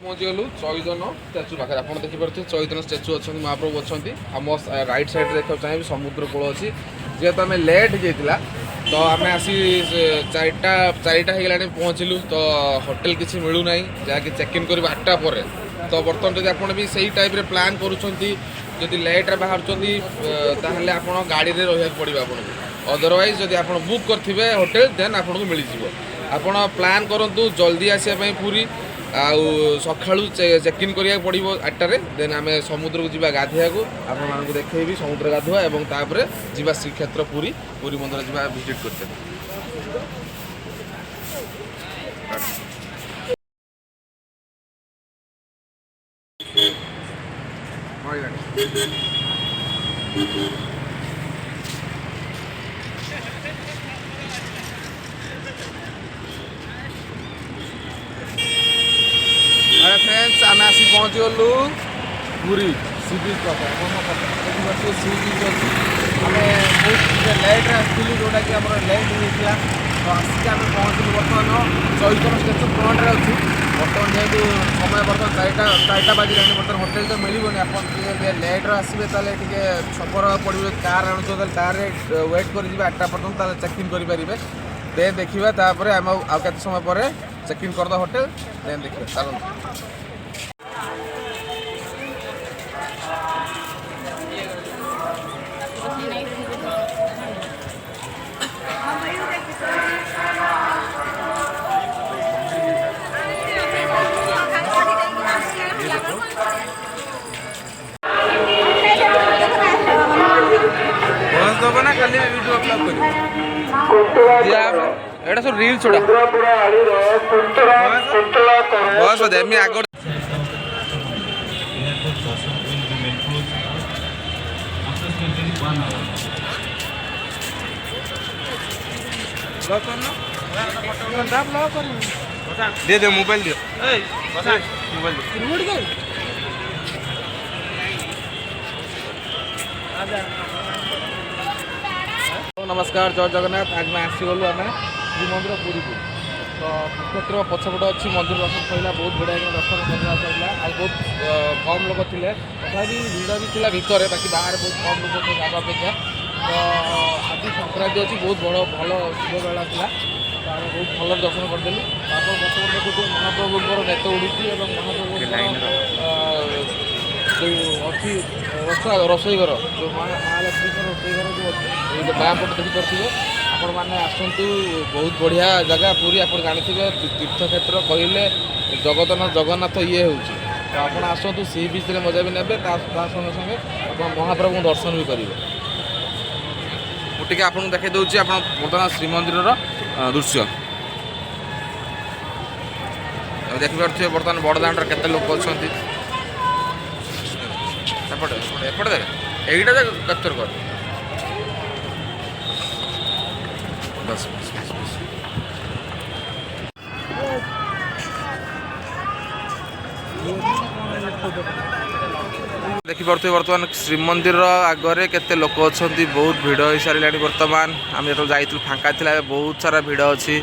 पहुँचीगलु चैतन statue पाखे आप देखिए चैतन स्टाच्यू अच्छा महाप्रभु अच्छा आम रईट सैड देखा चाहिए समुद्र कूल अच्छी जेहेतु आम लेट होता तो आम आसी चारिटा होगा पहुँचलु तो होटेल किसी मिलूना जहाँकि चेक इन कर 8टा पर तो बर्तमान जब आप भी सही टाइप प्लां करुँच लेट्रे बाहर ताहले आप गाड़ी में रहा पड़ो आपको अदरवाइज जब आप बुक करेंगे होटेल देन आपको मिल जाव आप प्लां करूँ जल्दी आसापी पूरी आउ सका चेक इन करा पड़ो 8टारे देन आम समुद्र को जावा गाधोया आप देखेबी समुद्र गाधुआ और तापर जावा श्रीक्षेत्र पुरी पुरी मंदिर जावा विजिट करते फ्रेंड्स आम आसी पहुँची गलु पूरी सी बीच पाखे सी बीच अच्छी आम बहुत लेट्रे आसलु जोटा कि आम लेट होता तो आसिक आम पहुँचलु बर्तमान चैतन स्टेशन फ्रंट्रे अच्छी बर्तमान जेहतु समय बर्तमान चारिटा बाजिला बर्तमान होटेल तो मिलबनी आप लेट्रे आसवे ताले सफर पड़ो कार आणुच कार वेट कर 8टा पर्यटन चेक इन करेंगे देन देखा आम आउ समय पर चेक इन करद होटेल देन देखिए चलते ना खाली वीडियो अपलोड कर एटा सब रील छोड़ा बस देमी आग दे दे मोबाइल दियो मोबाइल नमस्कार जय जगन्नाथ आज मैं आसीगलु आम श्रीमंदिर पुरी को तो श्रीक्षेत्र पछपट अच्छी मंदिर दर्शन सर बहुत बढ़िया दर्शन करना सर आज बहुत कम लोग थे तथापि भिड़ भी थी भितर बाकी बाहर बहुत कम लोग थे आग अपेक्षा तो आज संक्रांति अच्छी बहुत बड़ भल शुभ बेला था तो आम बहुत भल दर्शन करदेलु आप पछपट देखुचे महाप्रभुर नेत उड़ूसी और महाप्रभु अच्छी रोसई घर जो महालक्ष्मी रोसई घर जो अच्छे बाँ पट देखिपे आपण मैंने आसतु बहुत बढ़िया जगह पूरी आप जानते तीर्थक्षेत्र कहले जगन्नाथ ये हूँ तो आप आसतु सी बीच में मजा भी ने संगे संगे आप महाप्रभु दर्शन भी करेंगे मुझे आपको देखा दूसरी आप बर्तमान श्रीमंदिर दृश्य देखिपे बर्तमान बड़दाण्ड केते लोक अच्छा एपटे देख यहीटा कैप्चर कर बस बस बस बस देखिपे बर्तमान श्रीमंदिर आगे केते लोक अच्छा बहुत भिड़ हो सारे बर्तमान आम जो जाइल फांका थी बहुत सारा भिड़ अच्छी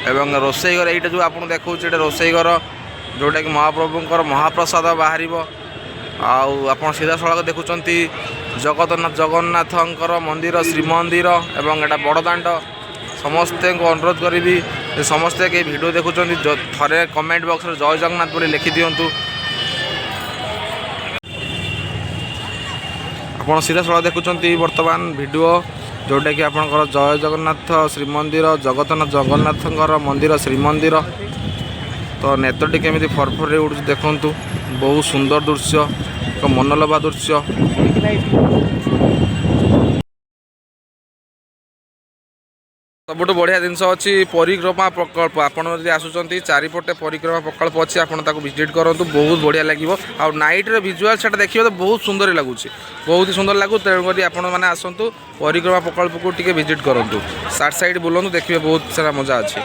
एवं रोसई घर यहाँ जो आपको देखा रोसई घर जोटा कि महाप्रभुंर महाप्रसाद बाहर आप सीधा सड़क देखुंट जगन्नाथंकर मंदिर श्रीमंदिर एवं एटा बड़दाण्ड समस्ते को अनुरोध करी समस्ते कई वीडियो देखुं थे कमेंट बॉक्स में जय जगन्नाथ बोली लिखि दिंतु आप सीधा सड़क देखुं बर्तमान वीडियो जोटा कि आपंकर जय जगन्नाथ श्रीमंदिर जगन्नाथंकर मंदिर श्रीमंदिर तो नेतटी केमी फरफर उड़ देखु बहुत सुंदर दृश्य एक मनलोभा दृश्य सबुठ बढ़िया जिनस अच्छी परिक्रमा प्रकल्प आपड़ आसुँच चारिपटे परिक्रमा प्रकल्प अच्छी आपड़ विजिट करूँ बहुत बढ़िया लगे आ नाइट भिजुआल से देखिए तो बहुत सुंदर लगुच बहुत ही सुंदर लगू तेणुक आपण मैंने आसतु परिक्रमा प्रकल्प को टिके विजिट करूँ साइड साइड बुलूँ देखिए बहुत सारा मजा अच्छी।